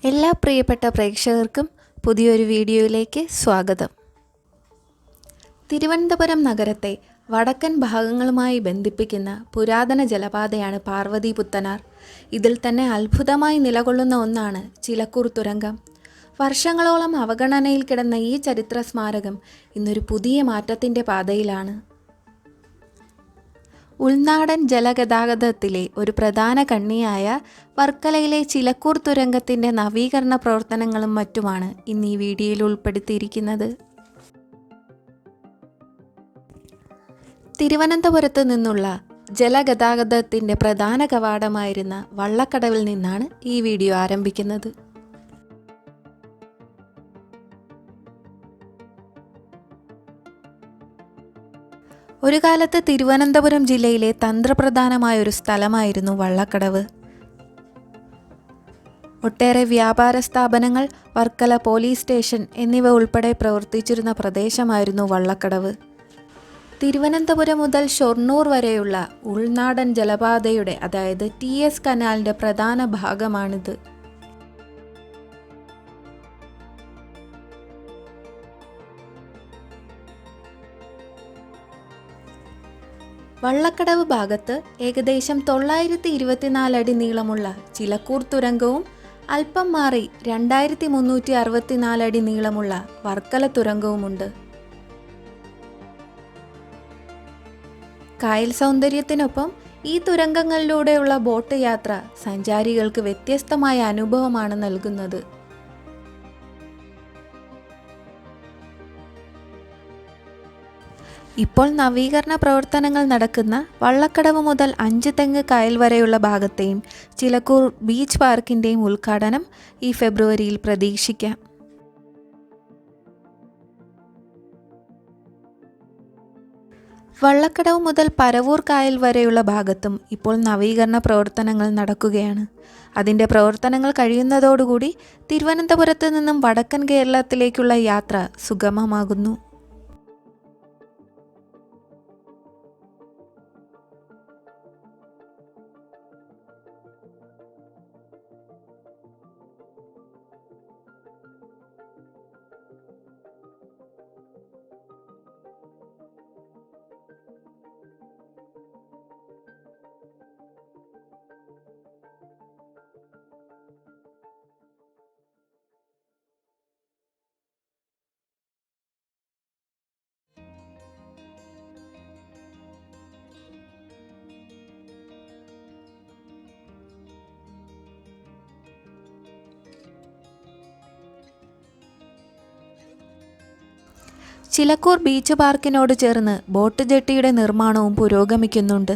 എല്ലാ പ്രിയപ്പെട്ട പ്രേക്ഷകർക്കും പുതിയൊരു വീഡിയോയിലേക്ക് സ്വാഗതം. തിരുവനന്തപുരം നഗരത്തെ വടക്കൻ ഭാഗങ്ങളുമായി ബന്ധിപ്പിക്കുന്ന പുരാതന ജലപാതയാണ് പാർവതി പുത്തനാർ. ഇതിൽ തന്നെ അത്ഭുതമായി നിലകൊള്ളുന്ന ഒന്നാണ് ചിലക്കൂർ തുരങ്കം. വർഷങ്ങളോളം അവഗണനയിൽ കിടന്ന ഈ ചരിത്ര സ്മാരകം ഇന്നൊരു പുതിയ മാറ്റത്തിൻ്റെ പാതയിലാണ്. ഉൾനാടൻ ജലഗതാഗതത്തിലെ ഒരു പ്രധാന കണ്ണിയായ വർക്കലയിലെ ചിലക്കൂർ തുരങ്കത്തിൻ്റെ നവീകരണ പ്രവർത്തനങ്ങളും മറ്റുമാണ് ഇന്ന് ഈ വീഡിയോയിൽ ഉൾപ്പെടുത്തിയിരിക്കുന്നത്. തിരുവനന്തപുരത്ത് നിന്നുള്ള ജലഗതാഗതത്തിൻ്റെ പ്രധാന കവാടമായിരുന്ന വള്ളക്കടവിൽ നിന്നാണ് ഈ വീഡിയോ ആരംഭിക്കുന്നത്. ഒരു കാലത്ത് തിരുവനന്തപുരം ജില്ലയിലെ തന്ത്രപ്രധാനമായ ഒരു സ്ഥലമായിരുന്നു വള്ളക്കടവ്. ഒട്ടേറെ വ്യാപാര സ്ഥാപനങ്ങൾ, വർക്കല പോലീസ് സ്റ്റേഷൻ എന്നിവ ഉൾപ്പെടെ പ്രവർത്തിച്ചിരുന്ന പ്രദേശമായിരുന്നു വള്ളക്കടവ്. തിരുവനന്തപുരം മുതൽ ഷൊർണൂർ വരെയുള്ള ഉൾനാടൻ ജലപാതയുടെ അതായത് TS കനാലിൻ്റെ പ്രധാന ഭാഗമാണിത്. വള്ളക്കടവ് ഭാഗത്ത് ഏകദേശം 924 അടി നീളമുള്ള ചിലക്കൂർ തുരങ്കവും അല്പം മാറി 2364 അടി നീളമുള്ള വർക്കല തുരങ്കവുമുണ്ട്. കായൽ സൗന്ദര്യത്തിനൊപ്പം ഈ തുരങ്കങ്ങളിലൂടെയുള്ള ബോട്ട് യാത്ര സഞ്ചാരികൾക്ക് വ്യത്യസ്തമായ അനുഭവമാണ് നൽകുന്നത്. ഇപ്പോൾ നവീകരണ പ്രവർത്തനങ്ങൾ നടക്കുന്ന വള്ളക്കടവ് മുതൽ 5 തെങ്ങ് കായൽ വരെയുള്ള ഭാഗത്തെയും ചിലക്കൂർ ബീച്ച് പാർക്കിൻ്റെയും ഉദ്ഘാടനം ഈ ഫെബ്രുവരിയിൽ പ്രതീക്ഷിക്കാം. വള്ളക്കടവ് മുതൽ പരവൂർ കായൽ വരെയുള്ള ഭാഗത്തും ഇപ്പോൾ നവീകരണ പ്രവർത്തനങ്ങൾ നടക്കുകയാണ്. അതിൻ്റെ പ്രവർത്തനങ്ങൾ കഴിയുന്നതോടുകൂടി തിരുവനന്തപുരത്ത് നിന്നും വടക്കൻ കേരളത്തിലേക്കുള്ള യാത്ര സുഗമമാകുന്നു. ചിലക്കൂർ ബീച്ച് പാർക്കിനോട് ചേർന്ന് ബോട്ട് ജെട്ടിയുടെ നിർമ്മാണവും പുരോഗമിക്കുന്നുണ്ട്.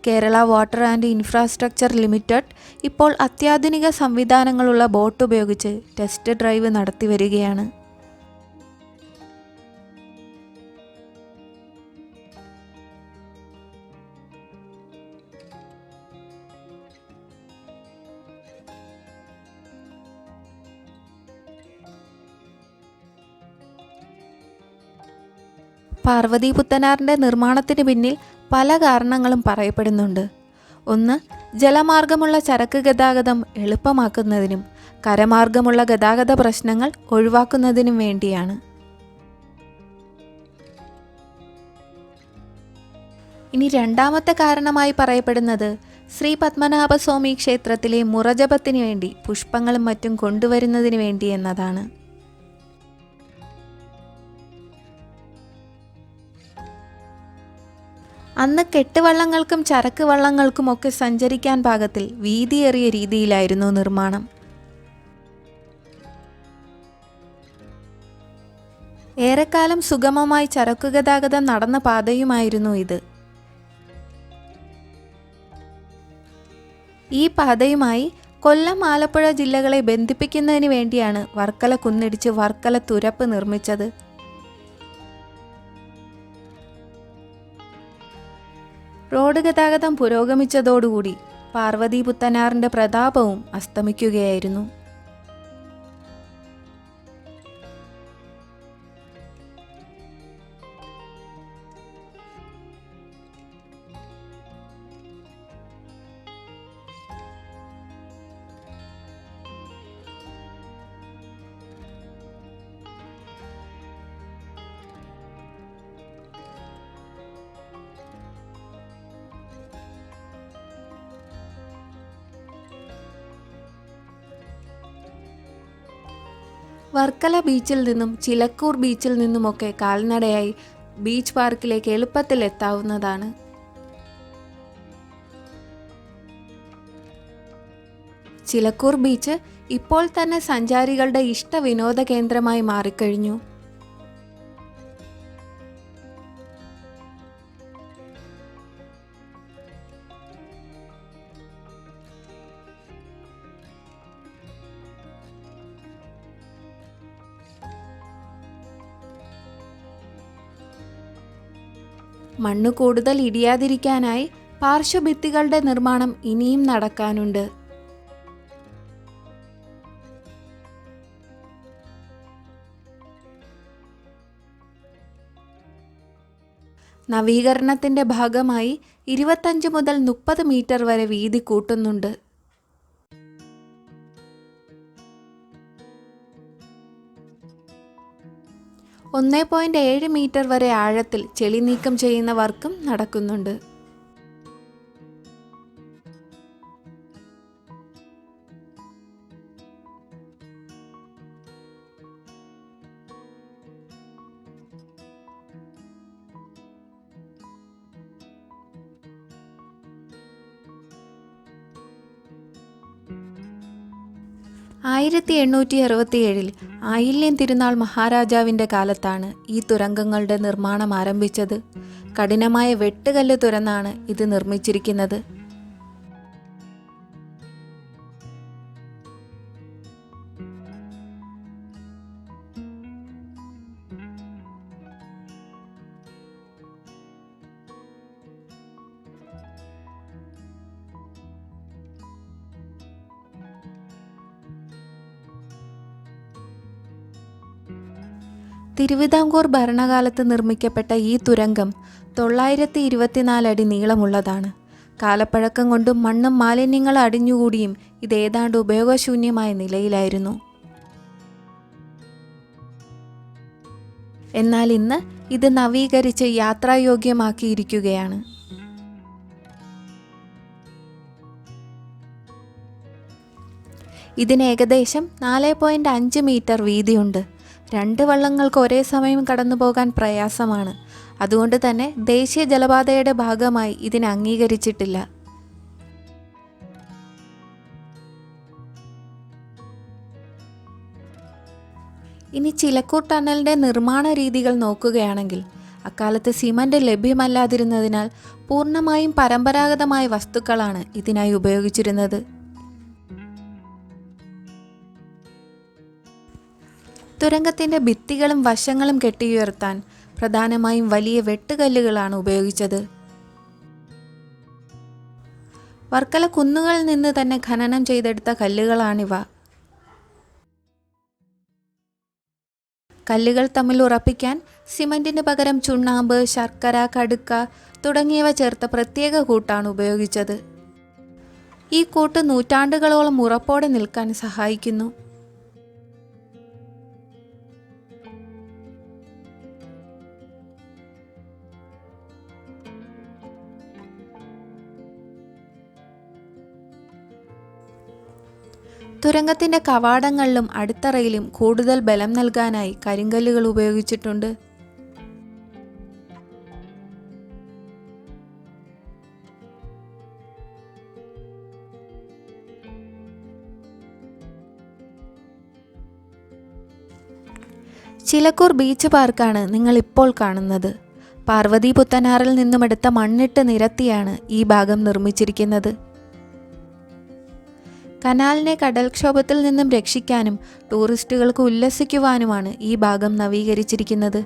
Kerala water and infrastructure limited ഇപ്പോൾ അത്യാധുനിക സംവിധാനങ്ങളുള്ള ബോട്ട് ഉപയോഗിച്ച് ടെസ്റ്റ് ഡ്രൈവ് നടത്തി വരികയാണ്. പാർവതി പുത്തനാറിൻ്റെ നിർമ്മാണത്തിന് പിന്നിൽ പല കാരണങ്ങളും പറയപ്പെടുന്നുണ്ട്. ഒന്ന്, ജലമാർഗമുള്ള ചരക്ക് ഗതാഗതം എളുപ്പമാക്കുന്നതിനും കരമാർഗമുള്ള ഗതാഗത പ്രശ്നങ്ങൾ ഒഴിവാക്കുന്നതിനും വേണ്ടിയാണ്. ഇനി രണ്ടാമത്തെ കാരണമായി പറയപ്പെടുന്നത് ശ്രീ പത്മനാഭസ്വാമി ക്ഷേത്രത്തിലെ മുറജപത്തിന് വേണ്ടി പുഷ്പങ്ങളും മറ്റും കൊണ്ടുവരുന്നതിന് വേണ്ടി എന്നതാണ്. അന്ന് കെട്ടുവള്ളങ്ങൾക്കും ചരക്ക് വള്ളങ്ങൾക്കുമൊക്കെ സഞ്ചരിക്കാൻ പാകത്തിൽ വീതിയേറിയ രീതിയിലായിരുന്നു നിർമ്മാണം. ഏറെക്കാലം സുഗമമായി ചരക്കുഗതാഗതം നടന്ന പാതയുമായിരുന്നു ഇത്. ഈ പാതയുമായി കൊല്ലം, ആലപ്പുഴ ജില്ലകളെ ബന്ധിപ്പിക്കുന്നതിന് വേണ്ടിയാണ് വർക്കല കുന്നിടിച്ച് വർക്കല തുരപ്പ് നിർമ്മിച്ചത്. റോഡ് ഗതാഗതം പുരോഗമിച്ചതോടുകൂടി പാർവതി പുത്തനാറിൻ്റെ പ്രതാപവും അസ്തമിക്കുകയായിരുന്നു. വർക്കല ബീച്ചിൽ നിന്നും ചിലക്കൂർ ബീച്ചിൽ നിന്നുമൊക്കെ കാൽനടയായി ബീച്ച് പാർക്കിലേക്ക് എളുപ്പത്തിൽ എത്താവുന്നതാണ്. ചിലക്കൂർ ബീച്ച് ഇപ്പോൾ തന്നെ സഞ്ചാരികളുടെ ഇഷ്ട വിനോദ കേന്ദ്രമായി മാറിക്കഴിഞ്ഞു. മണ്ണ് കൂടുതൽ ഇടിയാതിരിക്കാനായി പാർശ്വഭിത്തികളുടെ നിർമ്മാണം ഇനിയും നടക്കാനുണ്ട്. നവീകരണത്തിന്റെ ഭാഗമായി 25 മുതൽ 30 മീറ്റർ വരെ വീതി കൂട്ടുന്നുണ്ട്. .7 മീറ്റർ വരെ ആഴത്തിൽ ചെളി നീക്കം ചെയ്യുന്ന വർക്കും നടക്കുന്നുണ്ട്. ആയിരത്തി 867 ആയില്യം തിരുനാൾ മഹാരാജാവിൻ്റെ കാലത്താണ് ഈ തുരങ്കങ്ങളുടെ നിർമ്മാണം ആരംഭിച്ചത്. കഠിനമായ വെട്ടുകല്ല് തുരന്നാണ് ഇത് നിർമ്മിച്ചിരിക്കുന്നത്. തിരുവിതാംകൂർ ഭരണകാലത്ത് നിർമ്മിക്കപ്പെട്ട ഈ തുരങ്കം 924 അടി നീളമുള്ളതാണ്. കാലപ്പഴക്കം കൊണ്ടും മണ്ണും മാലിന്യങ്ങൾ അടിഞ്ഞുകൂടിയും ഇത് ഏതാണ്ട് ഉപയോഗശൂന്യമായ നിലയിലായിരുന്നു. എന്നാൽ ഇന്ന് ഇത് നവീകരിച്ച് യാത്രായോഗ്യമാക്കിയിരിക്കുകയാണ്. ഇതിന് ഏകദേശം 4.5 മീറ്റർ വീതിയുണ്ട്. 2 വള്ളങ്ങൾക്ക് ഒരേ സമയം കടന്നു പോകാൻ പ്രയാസമാണ്. അതുകൊണ്ട് തന്നെ ദേശീയ ജലപാതയുടെ ഭാഗമായി ഇതിനെ അംഗീകരിച്ചിട്ടില്ല. ഇനി ചിലക്കൂർ ടണലിൻ്റെ നിർമ്മാണ രീതികൾ നോക്കുകയാണെങ്കിൽ അക്കാലത്ത് സിമൻ്റ് ലഭ്യമല്ലാതിരുന്നതിനാൽ പൂർണ്ണമായും പരമ്പരാഗതമായ വസ്തുക്കളാണ് ഇതിനായി ഉപയോഗിച്ചിരുന്നത്. തുരങ്കത്തിൻ്റെ ഭിത്തികളും വശങ്ങളും കെട്ടിയുയർത്താൻ പ്രധാനമായും വലിയ വെട്ടുകല്ലുകളാണ് ഉപയോഗിച്ചത്. വർക്കല കുന്നുകളിൽ നിന്ന് തന്നെ ഖനനം ചെയ്തെടുത്ത കല്ലുകളാണിവ. കല്ലുകൾ തമ്മിൽ ഉറപ്പിക്കാൻ സിമന്റിന് പകരം ചുണ്ണാമ്പ്, ശർക്കര, കടുക്ക തുടങ്ങിയവ ചേർത്ത പ്രത്യേക കൂട്ടാണ് ഉപയോഗിച്ചത്. ഈ കൂട്ട് നൂറ്റാണ്ടുകളോളം ഉറപ്പോടെ നിൽക്കാൻ സഹായിക്കുന്നു. തുരങ്കത്തിൻ്റെ കവാടങ്ങളിലും അടിത്തറയിലും കൂടുതൽ ബലം നൽകാനായി കരിങ്കല്ലുകൾ ഉപയോഗിച്ചിട്ടുണ്ട്. ചിലക്കൂർ ബീച്ച് പാർക്കാണ് നിങ്ങൾ ഇപ്പോൾ കാണുന്നത്. പാർവതി പുത്തനാറിൽ നിന്നുമെടുത്ത മണ്ണിട്ട് നിരത്തിയാണ് ഈ ഭാഗം നിർമ്മിച്ചിരിക്കുന്നത്. കനാലിനെ കടൽക്ഷോഭത്തിൽ നിന്നും രക്ഷിക്കാനും ടൂറിസ്റ്റുകൾക്ക് ഉല്ലസിക്കുവാനുമാണ് ഈ ഭാഗം നവീകരിച്ചിരിക്കുന്നത്.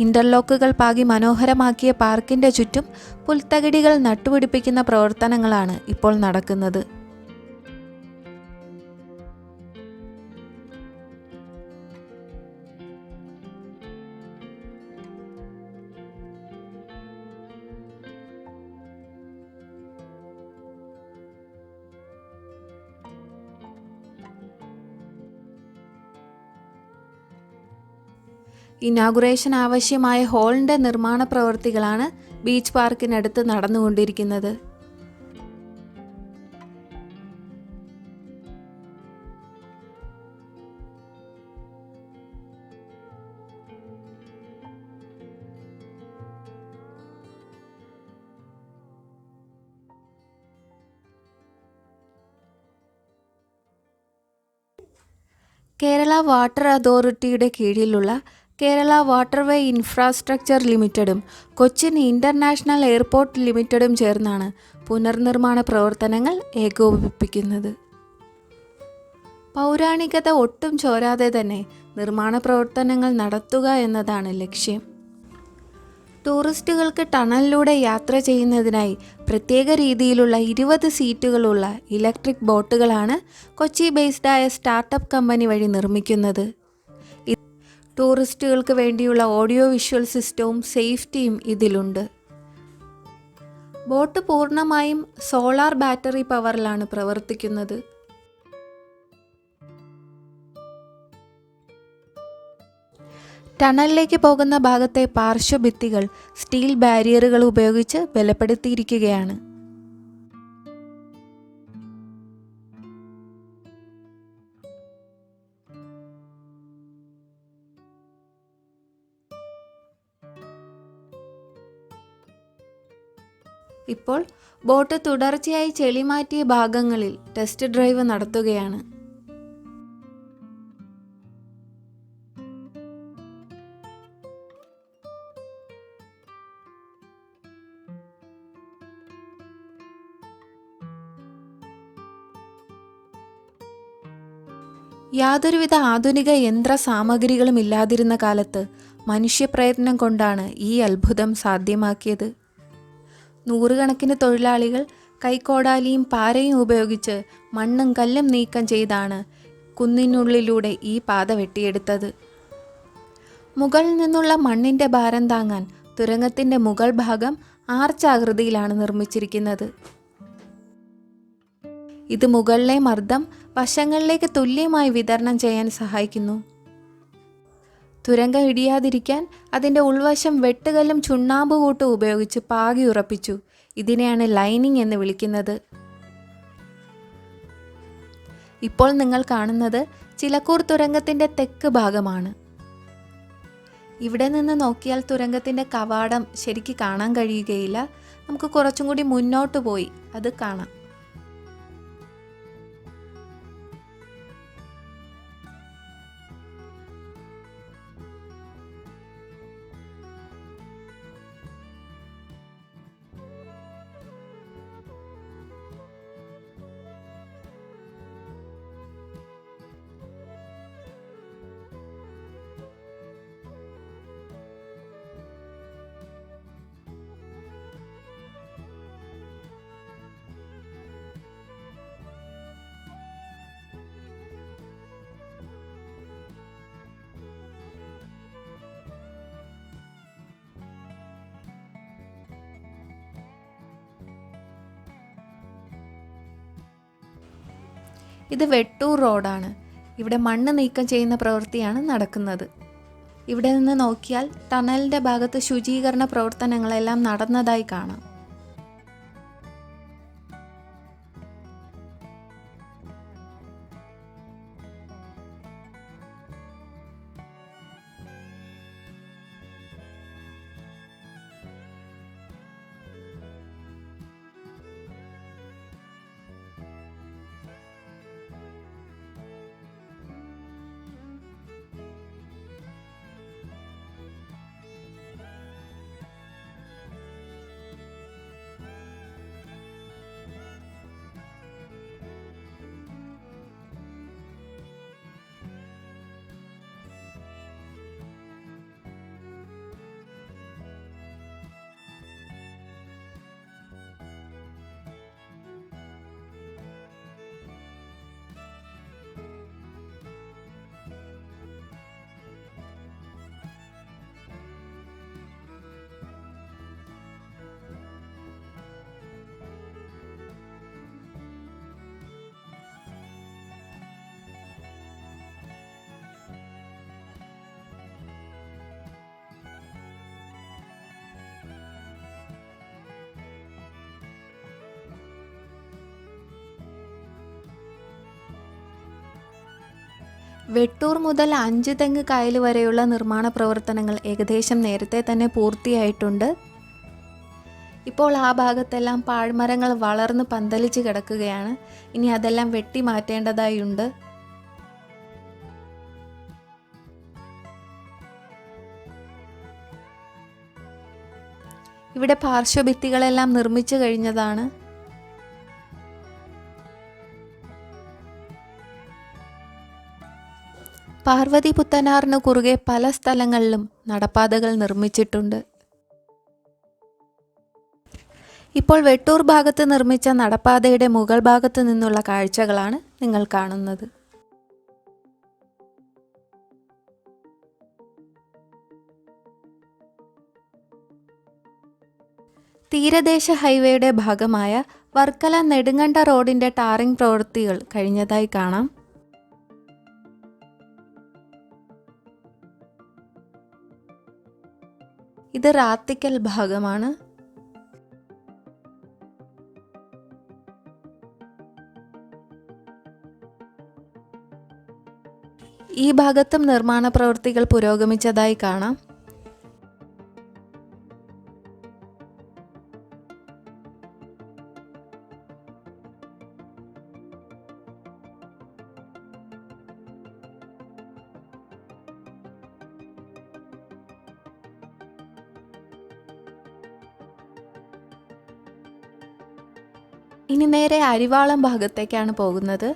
ഇന്റർലോക്കുകൾ പാകി മനോഹരമാക്കിയ പാർക്കിന്റെ ചുറ്റും പുൽത്തകിടികൾ നട്ടുപിടിപ്പിക്കുന്ന പ്രവർത്തനങ്ങളാണ് ഇപ്പോൾ നടക്കുന്നത്. ഇനാഗുറേഷൻ ആവശ്യമായ ഹാളിൻ്റെ നിർമ്മാണ പ്രവൃത്തികളാണ് ബീച്ച് പാർക്കിനടുത്ത് നടന്നുകൊണ്ടിരിക്കുന്നത്. കേരള വാട്ടർ അതോറിറ്റിയുടെ കീഴിലുള്ള കേരള വാട്ടർവേ ഇൻഫ്രാസ്ട്രക്ചർ ലിമിറ്റഡും കൊച്ചിൻ ഇൻ്റർനാഷണൽ എയർപോർട്ട് ലിമിറ്റഡും ചേർന്നാണ് പുനർനിർമ്മാണ പ്രവർത്തനങ്ങൾ ഏകോപിപ്പിക്കുന്നത്. പൗരാണികത ഒട്ടും ചോരാതെ തന്നെ നിർമ്മാണ പ്രവർത്തനങ്ങൾ നടത്തുക എന്നതാണ് ലക്ഷ്യം. ടൂറിസ്റ്റുകൾക്ക് ടണലിലൂടെ യാത്ര ചെയ്യുന്നതിനായി പ്രത്യേക രീതിയിലുള്ള 20 സീറ്റുകളുള്ള ഇലക്ട്രിക് ബോട്ടുകളാണ് കൊച്ചി ബേസ്ഡായ സ്റ്റാർട്ടപ്പ് കമ്പനി വഴി നിർമ്മിക്കുന്നത്. ടൂറിസ്റ്റുകൾക്ക് വേണ്ടിയുള്ള ഓഡിയോ വിഷ്വൽ സിസ്റ്റവും സേഫ്റ്റിയും ഇതിലുണ്ട്. ബോട്ട് പൂർണ്ണമായും സോളാർ ബാറ്ററി പവറിലാണ് പ്രവർത്തിക്കുന്നത്. ടണലിലേക്ക് പോകുന്ന ഭാഗത്തെ പാർശ്വഭിത്തികൾ സ്റ്റീൽ ബാരിയറുകൾ ഉപയോഗിച്ച് ബലപ്പെടുത്തിയിരിക്കുകയാണ്. ഇപ്പോൾ ബോട്ട് തുടർച്ചയായി ചെളി മാറ്റിയ ഭാഗങ്ങളിൽ ടെസ്റ്റ് ഡ്രൈവ് നടത്തുകയാണ്. യാതൊരുവിധ ആധുനിക യന്ത്ര സാമഗ്രികളും ഇല്ലാതിരുന്ന കാലത്ത് മനുഷ്യപ്രയത്നം കൊണ്ടാണ് ഈ അത്ഭുതം സാധ്യമാക്കിയത്. നൂറുകണക്കിന് തൊഴിലാളികൾ കൈക്കോടാലിയും പാരയും ഉപയോഗിച്ച് മണ്ണും കല്ലും നീക്കം ചെയ്താണ് കുന്നിനുള്ളിലൂടെ ഈ പാത വെട്ടിയെടുത്തത്. മുകളിൽ നിന്നുള്ള മണ്ണിൻ്റെ ഭാരം താങ്ങാൻ തുരങ്കത്തിൻ്റെ മുകൾ ഭാഗം ആർച്ചാകൃതിയിലാണ് നിർമ്മിച്ചിരിക്കുന്നത്. ഇത് മുകളിലെ മർദ്ദം വശങ്ങളിലേക്ക് തുല്യമായി വിതരണം ചെയ്യാൻ സഹായിക്കുന്നു. തുരങ്കം ഇടിയാതിരിക്കാൻ അതിൻ്റെ ഉൾവശം വെട്ടുകല്ലും ചുണ്ണാമ്പുകൂട്ടും ഉപയോഗിച്ച് പാകി ഉറപ്പിച്ചു. ഇതിനെയാണ് ലൈനിങ് എന്ന് വിളിക്കുന്നത്. ഇപ്പോൾ നിങ്ങൾ കാണുന്നത് ചിലക്കൂർ തുരങ്കത്തിൻ്റെ തെക്ക് ഭാഗമാണ്. ഇവിടെ നിന്ന് നോക്കിയാൽ തുരങ്കത്തിൻ്റെ കവാടം ശരിക്ക് കാണാൻ കഴിയുകയില്ല. നമുക്ക് കുറച്ചും കൂടി മുന്നോട്ട് പോയി അത് കാണാം. ഇത് വെട്ടൂർ റോഡാണ്. ഇവിടെ മണ്ണ് നീക്കം ചെയ്യുന്ന പ്രവൃത്തിയാണ് നടക്കുന്നത്. ഇവിടെ നിന്ന് നോക്കിയാൽ ടണലിൻ്റെ ഭാഗത്ത് ശുചീകരണ പ്രവർത്തനങ്ങളെല്ലാം നടന്നതായി കാണാം. വെട്ടൂർ മുതൽ 5 തെങ്ങ് കായൽ വരെയുള്ള നിർമ്മാണ പ്രവർത്തനങ്ങൾ ഏകദേശം നേരത്തെ തന്നെ പൂർത്തിയായിട്ടുണ്ട്. ഇപ്പോൾ ആ ഭാഗത്തെല്ലാം പാഴ്മരങ്ങൾ വളർന്ന് പന്തലിച്ച് കിടക്കുകയാണ്. ഇനി അതെല്ലാം വെട്ടി മാറ്റേണ്ടതായുണ്ട്. ഇവിടെ പാർശ്വഭിത്തികളെല്ലാം നിർമ്മിച്ചു കഴിഞ്ഞതാണ്. പാർവതി പുത്തനാറിന് കുറുകെ പല സ്ഥലങ്ങളിലും നടപ്പാതകൾ നിർമ്മിച്ചിട്ടുണ്ട്. ഇപ്പോൾ വെട്ടൂർ ഭാഗത്ത് നിർമ്മിച്ച നടപ്പാതയുടെ മുകൾ ഭാഗത്ത് നിന്നുള്ള കാഴ്ചകളാണ് നിങ്ങൾ കാണുന്നത്. തീരദേശ ഹൈവേയുടെ ഭാഗമായ വർക്കല നെടുങ്കണ്ട റോഡിന്റെ ടാറിംഗ് പ്രവൃത്തികൾ കഴിഞ്ഞതായി കാണാം. ഇത് റാത്തിക്കൽ ഭാഗമാണ്. ഈ ഭാഗത്തും നിർമ്മാണ പ്രവൃത്തികൾ പുരോഗമിച്ചതായി കാണാം. ഇനി നേരെ അരിവാളം ഭാഗത്തേക്കാണ് പോകുന്നത്.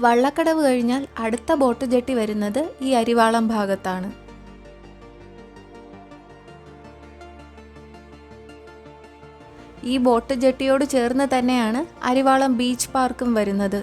വള്ളക്കടവ് കഴിഞ്ഞാൽ അടുത്ത ബോട്ട് ജെട്ടി വരുന്നത് ഈ അരിവാളം ഭാഗത്താണ്. ഈ ബോട്ട് ജെട്ടിയോട് ചേർന്ന് തന്നെയാണ് അരിവാളം ബീച്ച് പാർക്കും വരുന്നത്.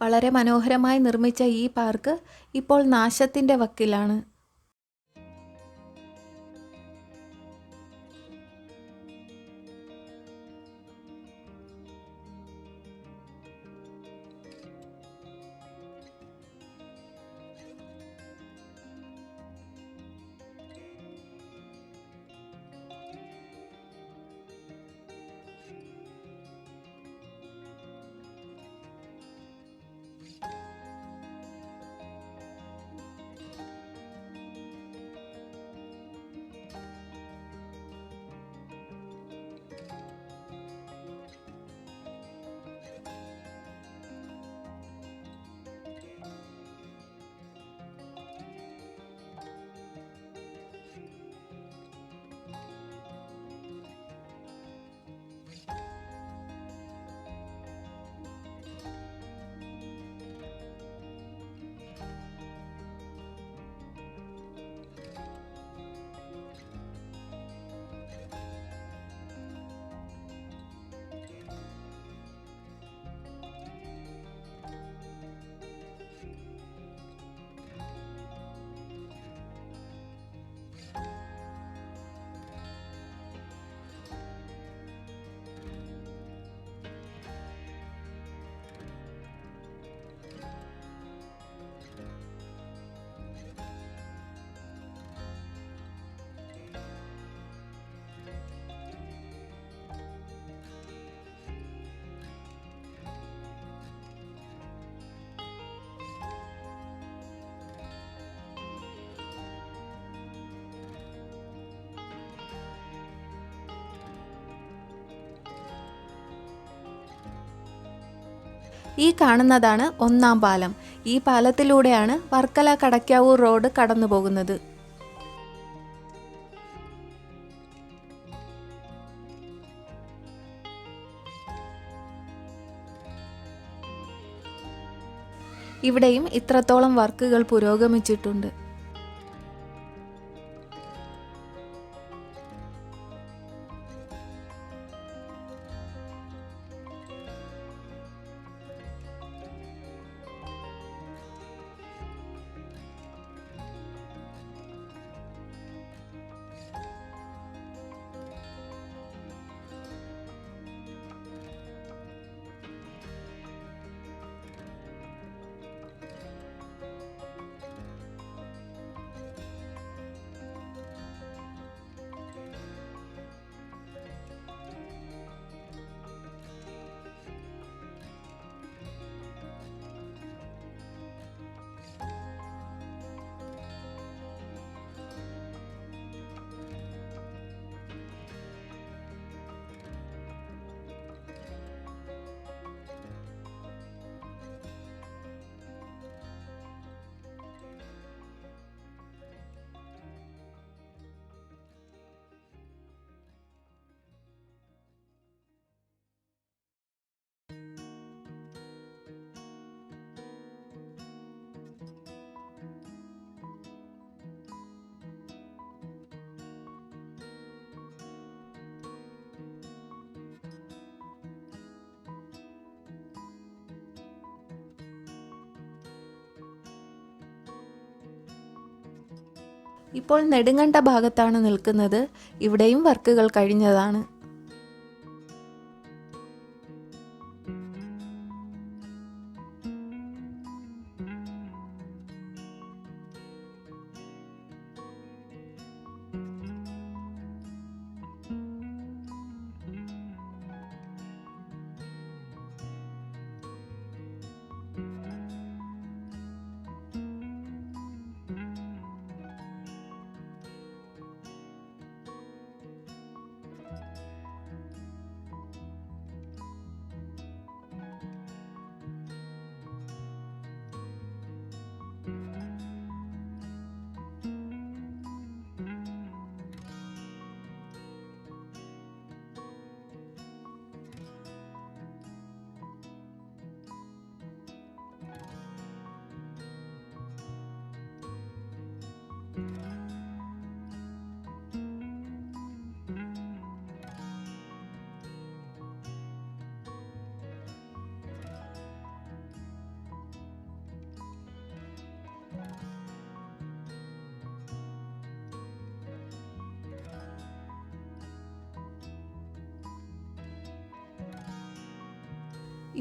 വളരെ മനോഹരമായി നിർമ്മിച്ച ഈ പാർക്ക് ഇപ്പോൾ നാശത്തിൻ്റെ വക്കിലാണ്. ഈ കാണുന്നതാണ് ഒന്നാം പാലം. ഈ പാലത്തിലൂടെയാണ് വർക്കല കടയ്ക്കാവൂർ റോഡ് കടന്നു പോകുന്നത്. ഇവിടെയും ഇത്രത്തോളം വർക്കുകൾ പുരോഗമിച്ചിട്ടുണ്ട്. ഇപ്പോൾ നെടുങ്കണ്ട ഭാഗത്താണ് നിൽക്കുന്നത്. ഇവിടെയും വർക്കുകൾ കഴിഞ്ഞതാണ്.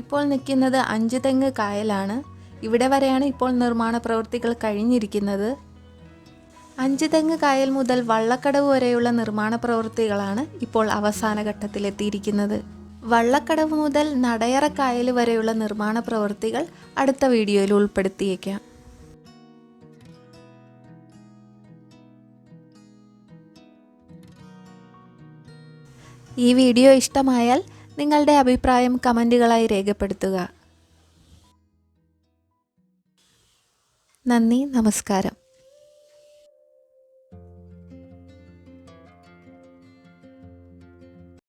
ഇപ്പോൾ നിൽക്കുന്നത് അഞ്ചുതെങ്ങ് കായലാണ്. ഇവിടെ വരെയാണ് ഇപ്പോൾ നിർമ്മാണ പ്രവൃത്തികൾ കഴിഞ്ഞിരിക്കുന്നത്. അഞ്ചുതെങ്ങ് കായൽ മുതൽ വള്ളക്കടവ് വരെയുള്ള നിർമ്മാണ പ്രവൃത്തികളാണ് ഇപ്പോൾ അവസാന ഘട്ടത്തിലെത്തിയിരിക്കുന്നത്. വള്ളക്കടവ് മുതൽ നടയറ കായൽ വരെയുള്ള നിർമ്മാണ പ്രവൃത്തികൾ അടുത്ത വീഡിയോയിൽ ഉൾപ്പെടുത്തിയേക്കാം. ഈ വീഡിയോ ഇഷ്ടമായാൽ നിങ്ങളുടെ അഭിപ്രായം കമൻറ്റുകളായി രേഖപ്പെടുത്തുക. നന്ദി, നമസ്കാരം.